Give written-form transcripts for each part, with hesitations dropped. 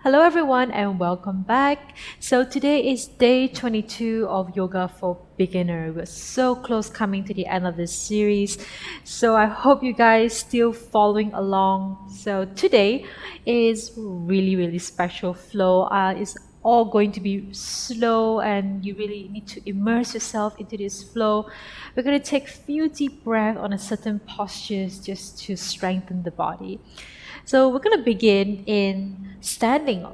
Hello, everyone, and welcome back. So, today is day 22 of Yoga for Beginner. We're so close coming to the end of this series. So, I hope you guys still following along. So, today is really special flow. It's all going to be slow, and you really need to immerse yourself into this flow. We're going to take a few deep breaths on a certain postures just to strengthen the body. So we're going to begin in standing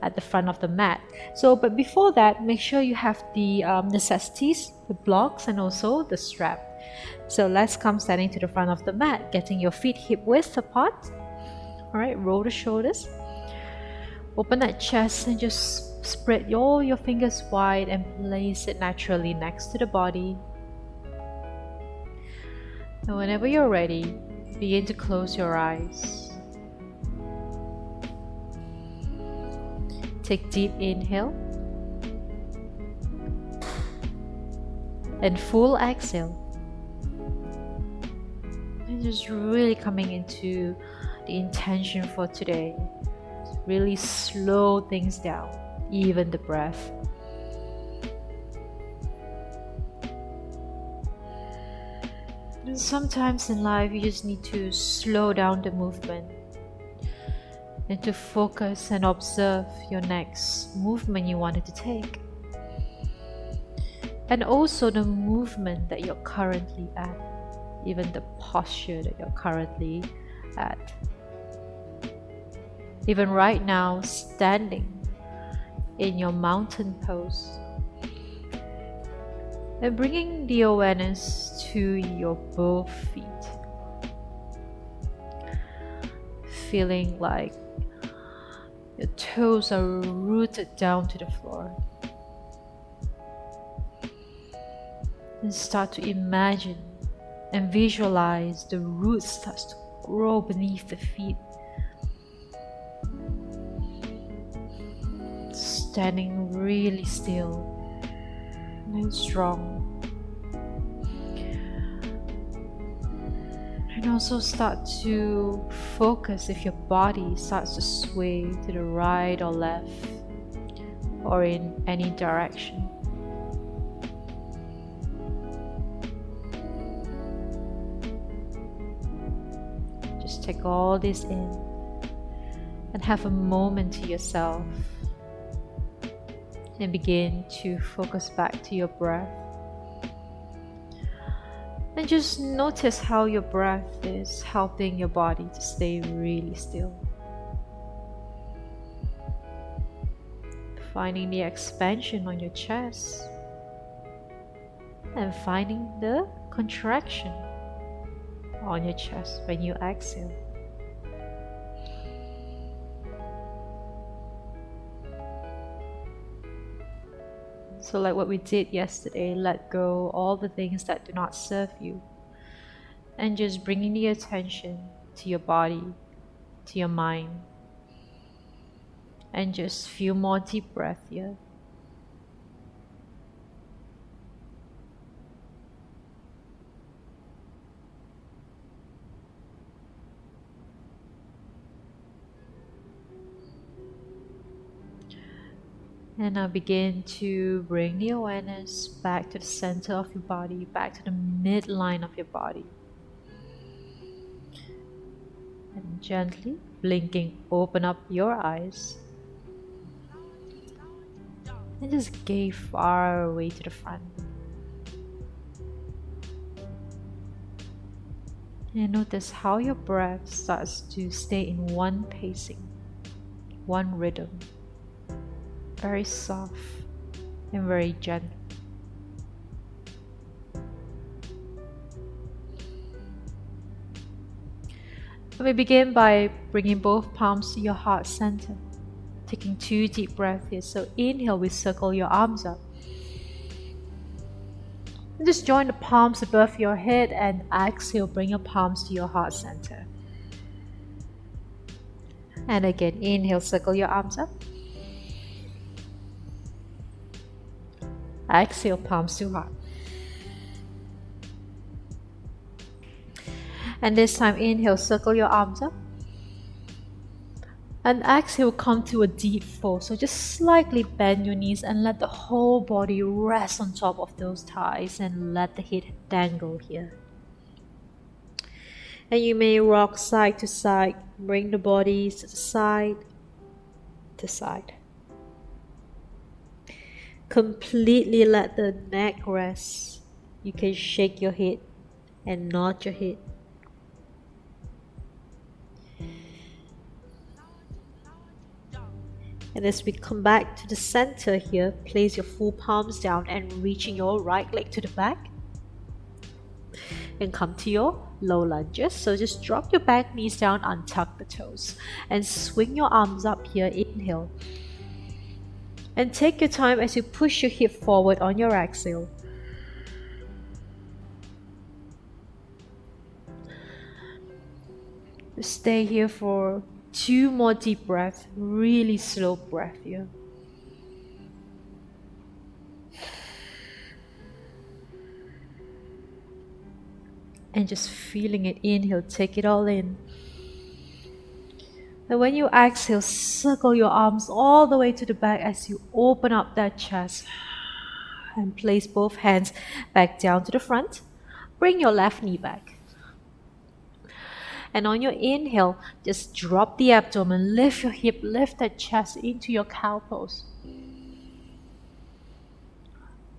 at the front of the mat. But before that, make sure you have the necessities, the blocks, and also the strap. So let's come standing to the front of the mat, getting your feet hip width apart. All right, roll the shoulders. Open that chest and just spread all your fingers wide and place it naturally next to the body. And whenever you're ready, begin to close your eyes. Take deep inhale and full exhale. And just really coming into the intention for today. Really slow things down, even the breath. And sometimes in life you just need to slow down the movement and to focus and observe your next movement you wanted to take. And also the movement that you're currently at, even the posture that you're currently at. Even right now, standing in your mountain pose and bringing the awareness to your both feet. Feeling like your toes are rooted down to the floor. And start to imagine and visualize the roots starts to grow beneath the feet. Standing really still and strong. And also start to focus if your body starts to sway to the right or left or in any direction. Just take all this in and have a moment to yourself and begin to focus back to your breath. And just notice how your breath is helping your body to stay really still. Finding the expansion on your chest and finding the contraction on your chest when you exhale. So like what we did yesterday, let go all the things that do not serve you and just bringing the attention to your body, to your mind, and just few more deep breaths here. And now begin to bring the awareness back to the center of your body, back to the midline of your body. And gently, blinking, open up your eyes. And just gaze far away to the front. And notice how your breath starts to stay in one pacing, one rhythm. Very soft and very gentle. We begin by bringing both palms to your heart center, taking 2 deep breaths here. So inhale, we circle your arms up. And just join the palms above your head, and exhale, bring your palms to your heart center. And again, inhale, circle your arms up. Exhale, palms to heart. And this time, inhale, circle your arms up. And exhale, come to a deep fold. So just slightly bend your knees and let the whole body rest on top of those thighs and let the head dangle here. And you may rock side to side, bring the body side to side. Completely let the neck rest. You can shake your head and nod your head. And as we come back to the center here, place your full palms down and reaching your right leg to the back. And come to your low lunges. So just drop your back knees down, untuck the toes. And swing your arms up here, inhale. And take your time as you push your hip forward on your exhale. Stay here for 2 more deep breaths, really slow breath here. And just feeling it, inhale, take it all in. And when you exhale, circle your arms all the way to the back as you open up that chest. And place both hands back down to the front. Bring your left knee back. And on your inhale, just drop the abdomen, lift your hip, lift that chest into your cow pose.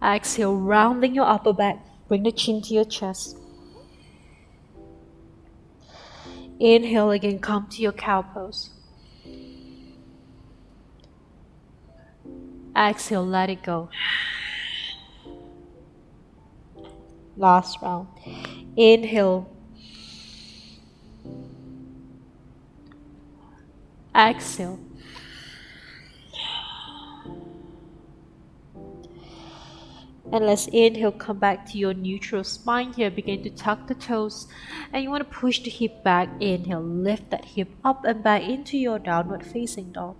Exhale, rounding your upper back, bring the chin to your chest. Inhale again, come to your cow pose. Exhale, let it go. Last round. Inhale. Exhale. And let's inhale, come back to your neutral spine here. Begin to tuck the toes. And you want to push the hip back. Inhale, lift that hip up and back into your downward facing dog.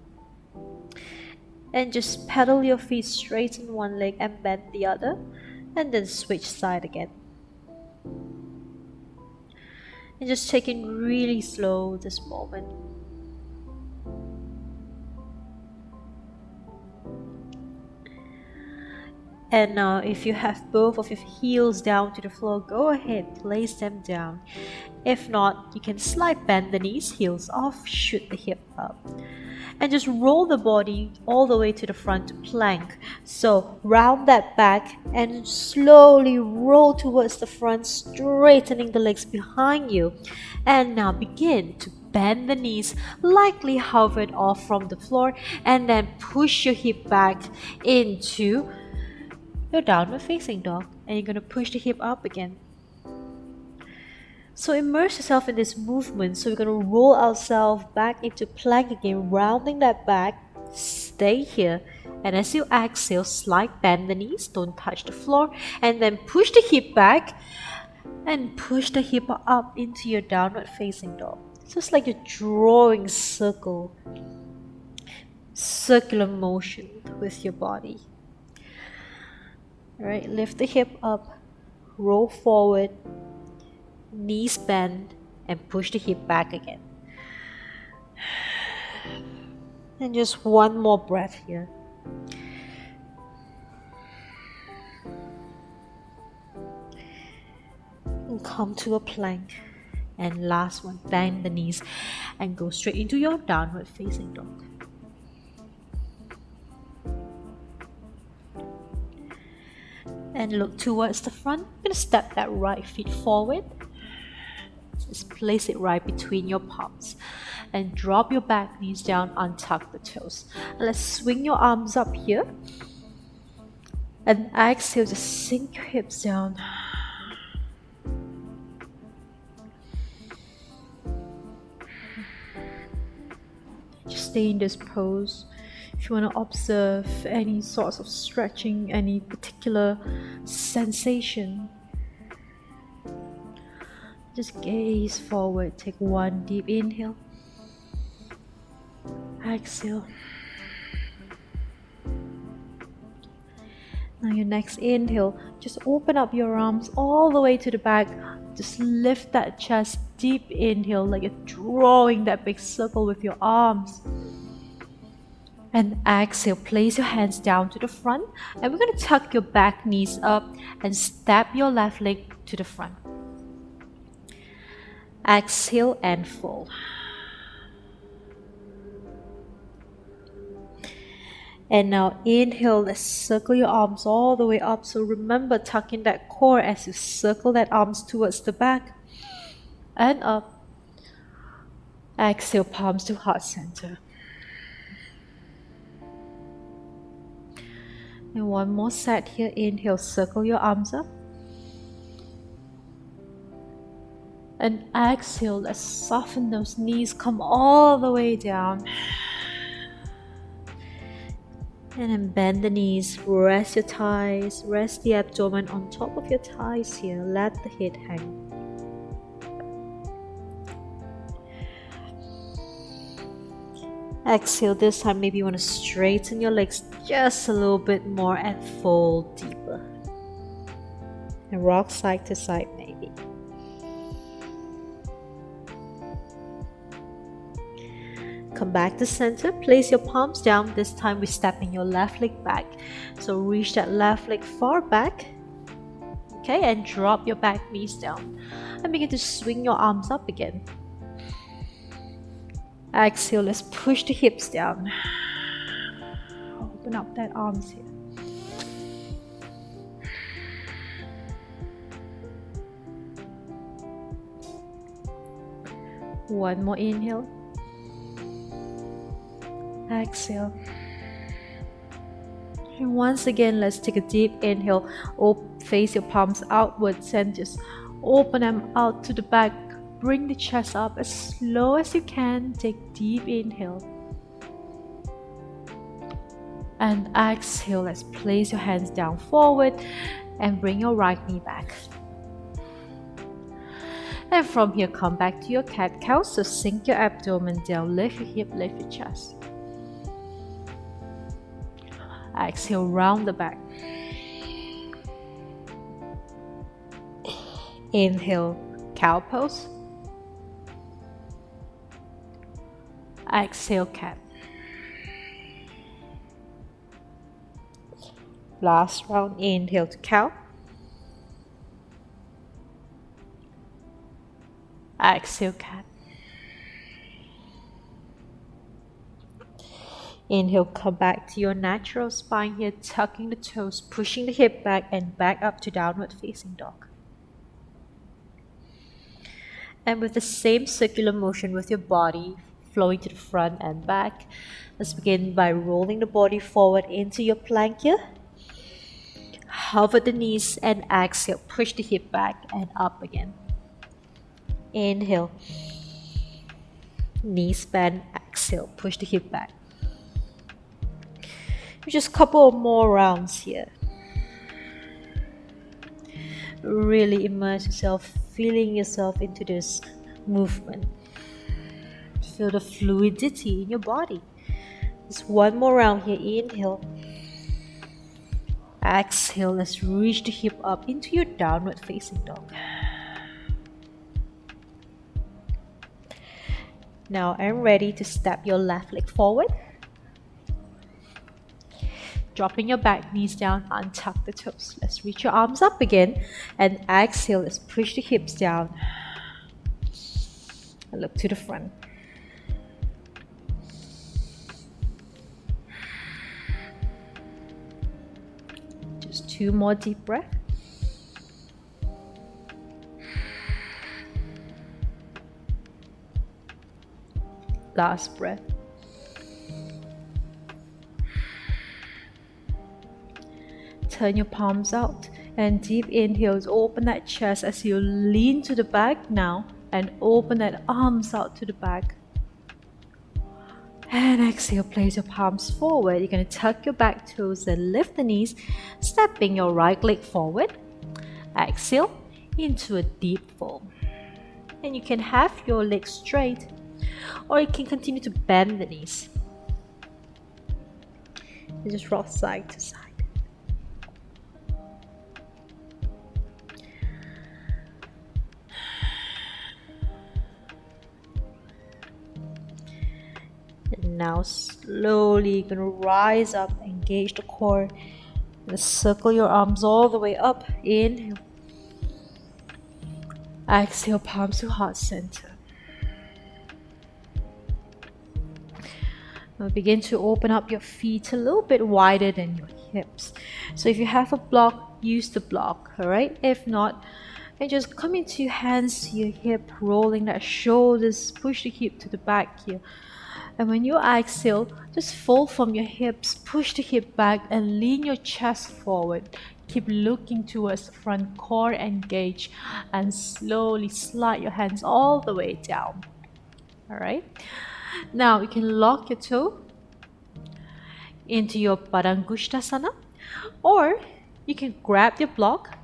And just pedal your feet, straighten one leg and bend the other. And then switch side again. And just take it really slow this moment. And now if you have both of your heels down to the floor, go ahead, place them down. If not, you can slide bend the knees, heels off, shoot the hip up. And just roll the body all the way to the front to plank. So round that back and slowly roll towards the front, straightening the legs behind you. And now begin to bend the knees, lightly hover it off from the floor, and then push your hip back into your downward facing dog, and you're going to push the hip up again. So immerse yourself in this movement. So we're going to roll ourselves back into plank again, rounding that back. Stay here, and as you exhale, slide bend the knees, don't touch the floor, and then push the hip back and push the hip up into your downward facing dog. So it's like you're drawing circular motion with your body. Alright, lift the hip up, roll forward, knees bend, and push the hip back again. And just one more breath here. And come to a plank. And last one, bend the knees and go straight into your downward facing dog. And look towards the front. I'm going to step that right feet forward. Just place it right between your palms. And drop your back knees down, untuck the toes. And let's swing your arms up here. And exhale, just sink your hips down. Just stay in this pose. If you want to observe any sorts of stretching, any particular sensation, just gaze forward. Take one deep inhale. Exhale. Now your next inhale, just open up your arms all the way to the back. Just lift that chest, deep inhale, like you're drawing that big circle with your arms. And exhale, place your hands down to the front, and we're going to tuck your back knees up and step your left leg to the front. Exhale and fold. And now inhale, let's circle your arms all the way up. So remember, tuck in that core as you circle that arms towards the back and up. Exhale, palms to heart center. And one more set here. Inhale, circle your arms up. And exhale, let's soften those knees, come all the way down. And then bend the knees, rest your thighs, rest the abdomen on top of your thighs here. Let the head hang. Exhale, this time maybe you want to straighten your legs just a little bit more and fold deeper. And rock side to side maybe. Come back to center, place your palms down. This time we're stepping your left leg back. So reach that left leg far back. Okay, and drop your back knees down. And begin to swing your arms up again. Exhale, let's push the hips down. Open up that arms here. One more inhale. Exhale. And once again, let's take a deep inhale. Face your palms outwards and just open them out to the back. Bring the chest up as slow as you can. Take deep inhale. And exhale, let's place your hands down forward and bring your right knee back. And from here, come back to your cat-cow. So sink your abdomen down, lift your hip, lift your chest. Exhale, round the back. Inhale, cow pose. Exhale, cat. Last round, inhale to cow. Exhale, cat. Inhale, come back to your natural spine here, tucking the toes, pushing the hip back and back up to downward facing dog. And with the same circular motion with your body flowing to the front and back, let's begin by rolling the body forward into your plank here. Hover the knees and exhale, push the hip back and up again. Inhale, knees bend, exhale, push the hip back. Just a couple more rounds here. Really immerse yourself, feeling yourself into this movement. Feel the fluidity in your body. Just one more round here. Inhale. Exhale. Let's reach the hip up into your downward facing dog. Now I'm ready to step your left leg forward. Dropping your back knees down, untuck the toes. Let's reach your arms up again and exhale. Let's push the hips down and look to the front. Just 2 more deep breaths. Last breath. Turn your palms out and deep inhales. Open that chest as you lean to the back now and open that arms out to the back. And exhale, place your palms forward. You're going to tuck your back toes and lift the knees, stepping your right leg forward. Exhale into a deep fold. And you can have your legs straight or you can continue to bend the knees. And just rock side to side. Now slowly you're gonna rise up, engage the core. Circle your arms all the way up. Inhale. Exhale, palms to heart center. Now begin to open up your feet a little bit wider than your hips. So if you have a block, use the block, alright? If not, and just come into your hands to your hip, rolling that shoulders, push the hip to the back here. And when you exhale, just fold from your hips, push the hip back and lean your chest forward. Keep looking towards the front, core engage, and slowly slide your hands all the way down. Alright? Now you can lock your toe into your Padangusthasana, or you can grab your block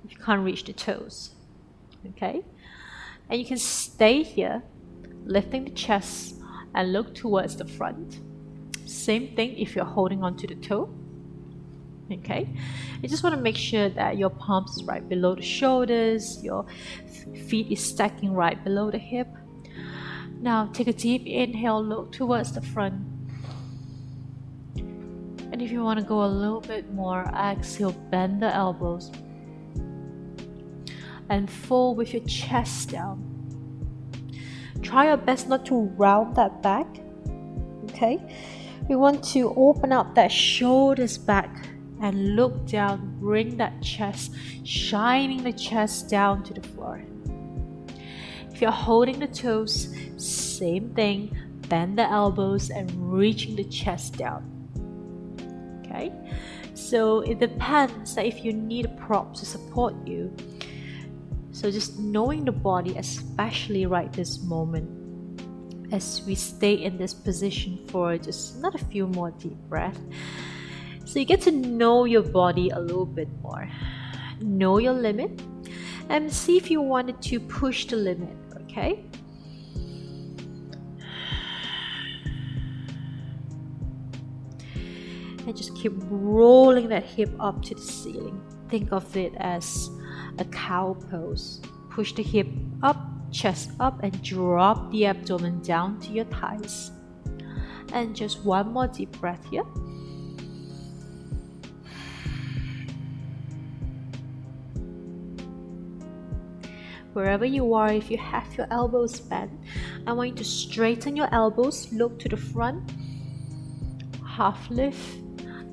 if you can't reach the toes. Okay? And you can stay here, lifting the chest and look towards the front. Same thing if you're holding onto the toe. Okay? You just want to make sure that your palms is right below the shoulders, your feet is stacking right below the hip. Now take a deep inhale, look towards the front. And if you want to go a little bit more, exhale, bend the elbows and fold with your chest down. Try your best not to round that back. Okay? We want to open up that shoulders back and look down, bring that chest, shining the chest down to the floor. If you're holding the toes, same thing, bend the elbows and reaching the chest down. Okay? So it depends that if you need a prop to support you. So just knowing the body, especially right this moment, as we stay in this position for just another few more deep breaths. So you get to know your body a little bit more. Know your limit and see if you wanted to push the limit, okay? And just keep rolling that hip up to the ceiling. Think of it as a cow pose. Push the hip up, chest up, and drop the abdomen down to your thighs. And just one more deep breath here. Wherever you are, if you have your elbows bent, I want you to straighten your elbows, look to the front, half lift,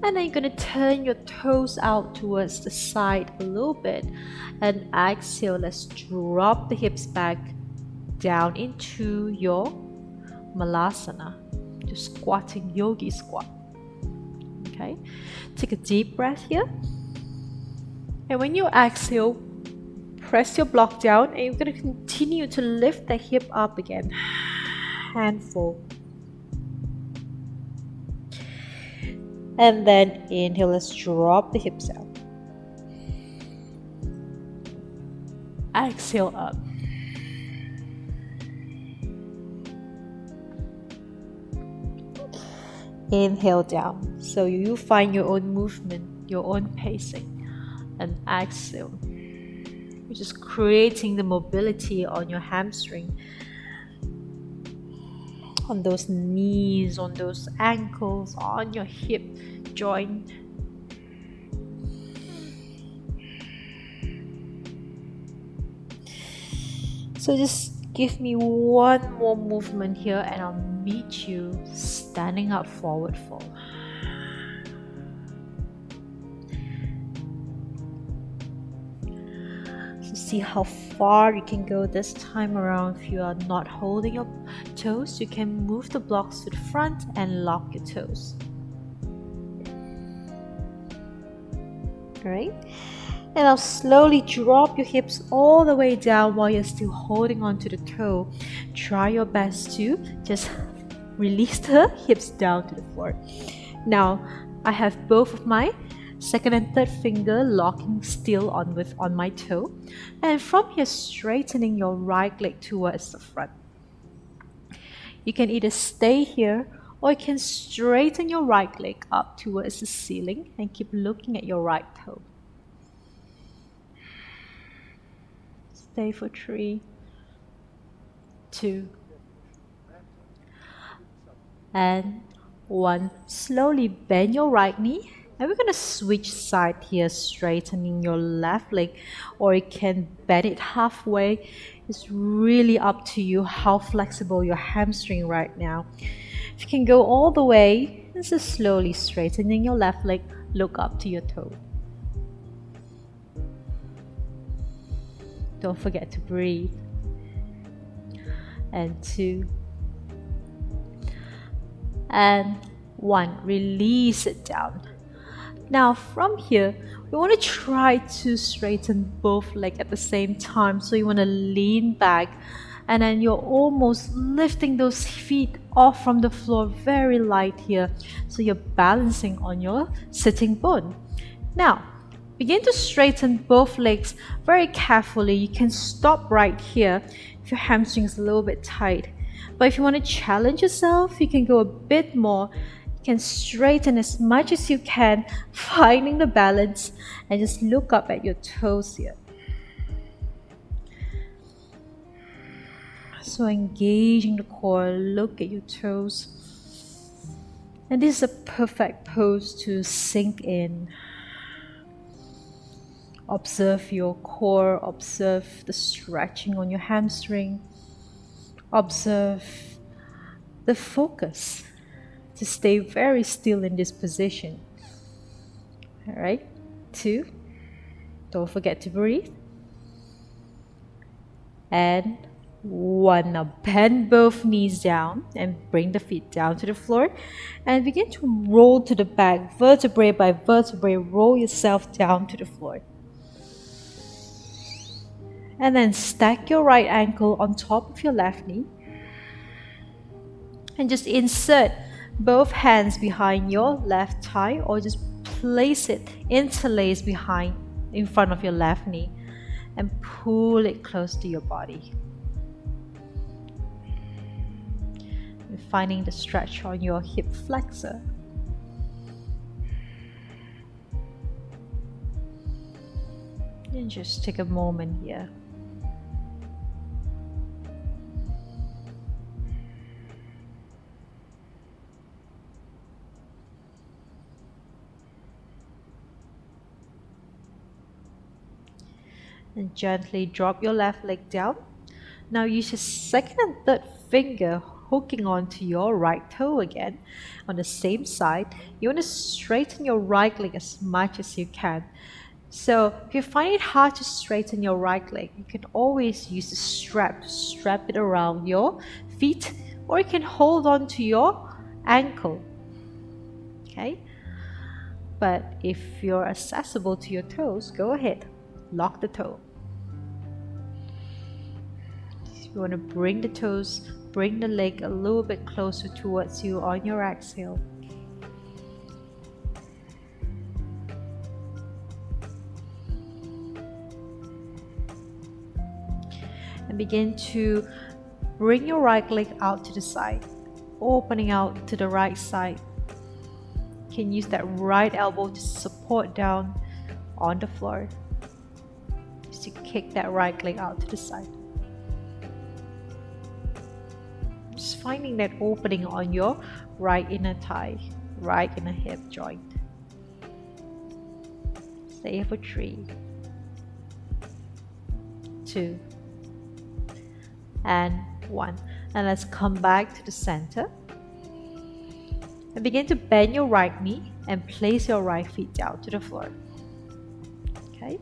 and then you're going to turn your toes out towards the side a little bit, and exhale. Let's drop the hips back down into your Malasana, the squatting yogi squat. Okay, take a deep breath here, and when you exhale, press your block down, and you're going to continue to lift the hip up again. Handful. And then inhale, let's drop the hips out. Exhale up. Inhale down. So you find your own movement, your own pacing. And exhale. You're just creating the mobility on your hamstring, on those knees, on those ankles, on your hip joint. So just give me one more movement here and I'll meet you standing up, forward fold. So see how far you can go this time around. If you are not holding your toes, you can move the blocks to the front and lock your toes. Alright? And now slowly drop your hips all the way down while you're still holding onto the toe. Try your best to just release the hips down to the floor. Now, I have both of my second and third finger locking still on my toe. And from here, straightening your right leg towards the front. You can either stay here or you can straighten your right leg up towards the ceiling and keep looking at your right toe. Stay for 3, 2, and 1. Slowly bend your right knee, and we're going to switch side here, straightening your left leg, or you can bend it halfway. It's really up to you how flexible your hamstring right now. If you can go all the way, and just slowly straightening your left leg, look up to your toe. Don't forget to breathe. And 2. And 1. Release it down. Now from here, we want to try to straighten both legs at the same time. So you want to lean back, and then you're almost lifting those feet off from the floor, very light here. So you're balancing on your sitting bone. Now, begin to straighten both legs very carefully. You can stop right here if your hamstring is a little bit tight. But if you want to challenge yourself, you can go a bit more. You can straighten as much as you can, finding the balance, and just look up at your toes here. So engaging the core, look at your toes. And this is a perfect pose to sink in. Observe your core, observe the stretching on your hamstring. Observe the focus to stay very still in this position. All right, 2. Don't forget to breathe. And 1. Now bend both knees down and bring the feet down to the floor and begin to roll to the back, vertebrae by vertebrae. Roll yourself down to the floor. And then stack your right ankle on top of your left knee. And just insert both hands behind your left thigh, or just place it interlaced behind in front of your left knee and pull it close to your body. And finding the stretch on your hip flexor. And just take a moment here. And gently drop your left leg down. Now use your second and third finger hooking onto your right toe again on the same side. You want to straighten your right leg as much as you can. So if you find it hard to straighten your right leg, you can always use a strap to strap it around your feet, or you can hold on to your ankle. Okay? But if you're accessible to your toes, go ahead. Lock the toe. You want to bring the toes, bring the leg a little bit closer towards you on your exhale. And begin to bring your right leg out to the side, opening out to the right side. You can use that right elbow to support down on the floor. Just to kick that right leg out to the side. Just finding that opening on your right inner thigh, right inner hip joint. Stay here for 3, 2, and 1. And let's come back to the center. And begin to bend your right knee and place your right feet down to the floor. Okay.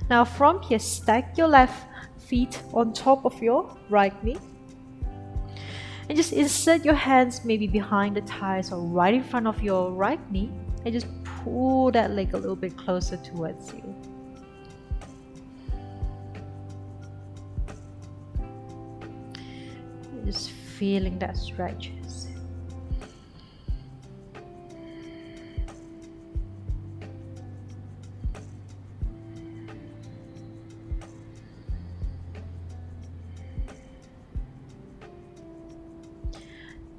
Now from here, stack your left feet on top of your right knee. And just insert your hands maybe behind the thighs or right in front of your right knee. And just pull that leg a little bit closer towards you. Just feeling that stretches.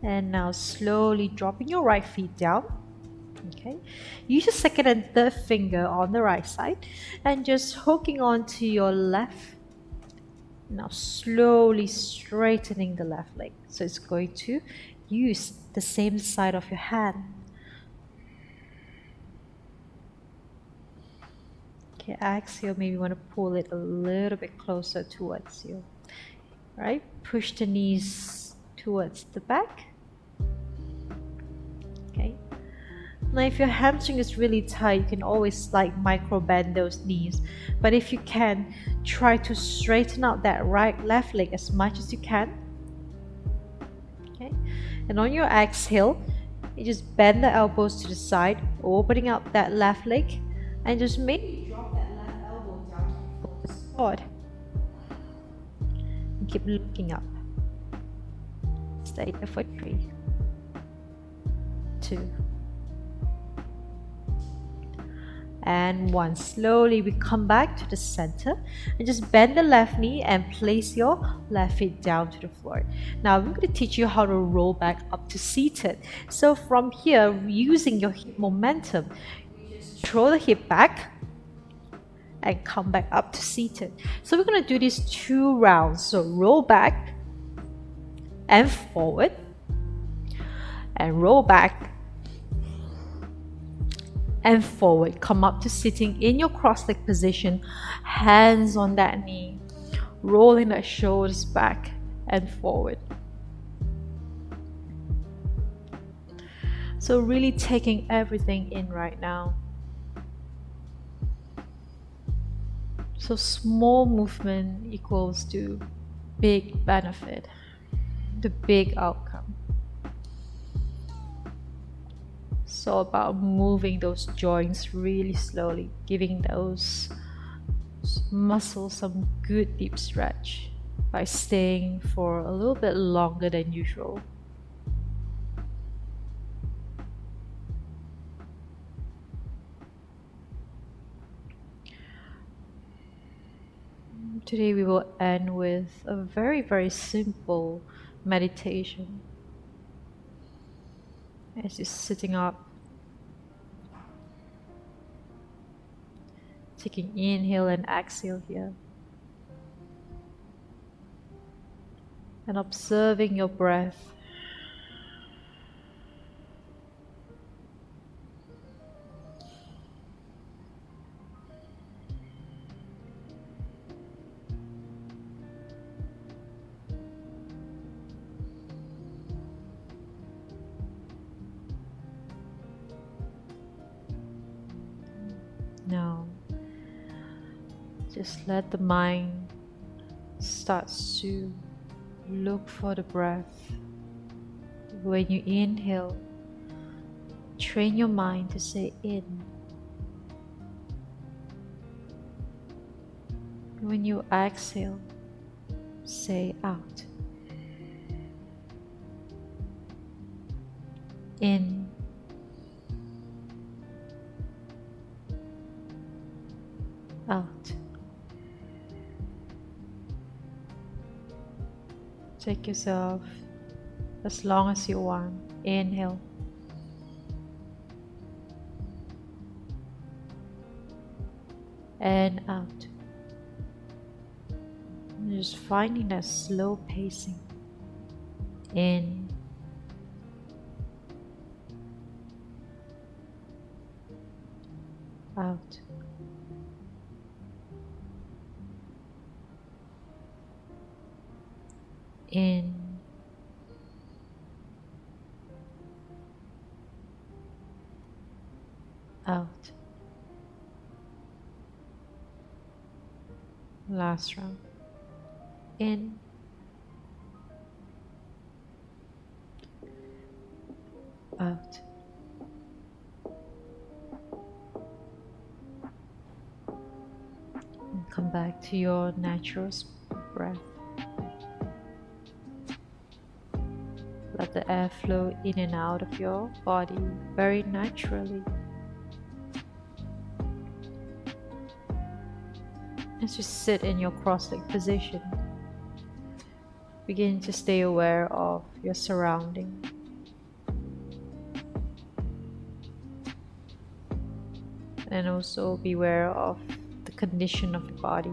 And now slowly dropping your right feet down. Okay. Use your second and third finger on the right side and just hooking onto your left. Now slowly straightening the left leg. So it's going to use the same side of your hand. Okay, exhale, maybe you want to pull it a little bit closer towards you. Right? Push the knees towards the back. Okay. Now, if your hamstring is really tight, you can always like micro bend those knees. But if you can, try to straighten out that left leg as much as you can. Okay. And on your exhale, you just bend the elbows to the side, opening up that left leg, and just maybe drop that left elbow down to the floor to support. And keep looking up. Stay there for 3, 2, and 1. Slowly we come back to the center and just bend the left knee and place your left feet down to the floor. Now I'm going to teach you how to roll back up to seated. So from here, using your hip momentum, you just throw the hip back and come back up to seated. So we're going to do these 2 rounds. So roll back and forward, and roll back and forward. Come up to sitting in your cross-leg position, hands on that knee, rolling the shoulders back and forward. So really taking everything in right now. So small movement equals to big benefit, the big outcome. So about moving those joints really slowly, giving those muscles some good deep stretch by staying for a little bit longer than usual. Today we will end with a very, very simple meditation. As you're sitting up, taking inhale and exhale here, and observing your breath. Now, just let the mind start to look for the breath. When you inhale, train your mind to say in. When you exhale, say out. In. Out. Take yourself as long as you want. Inhale. And out. And just finding that slow pacing. In. Out. In. Out. Last round. In. Out. And come back to your natural breath. Let the air flow in and out of your body very naturally. As you sit in your cross-legged position, begin to stay aware of your surrounding. And also be aware of the condition of the body.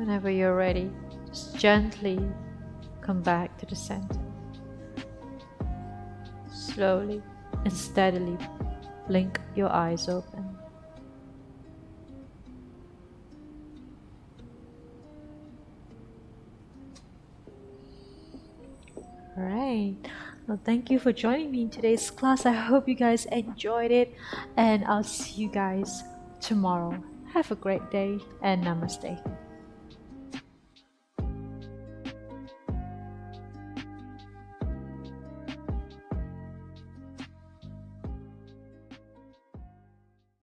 Whenever you're ready, just gently come back to the center. Slowly and steadily blink your eyes open. Alright, well, thank you for joining me in today's class. I hope you guys enjoyed it, and I'll see you guys tomorrow. Have a great day and namaste.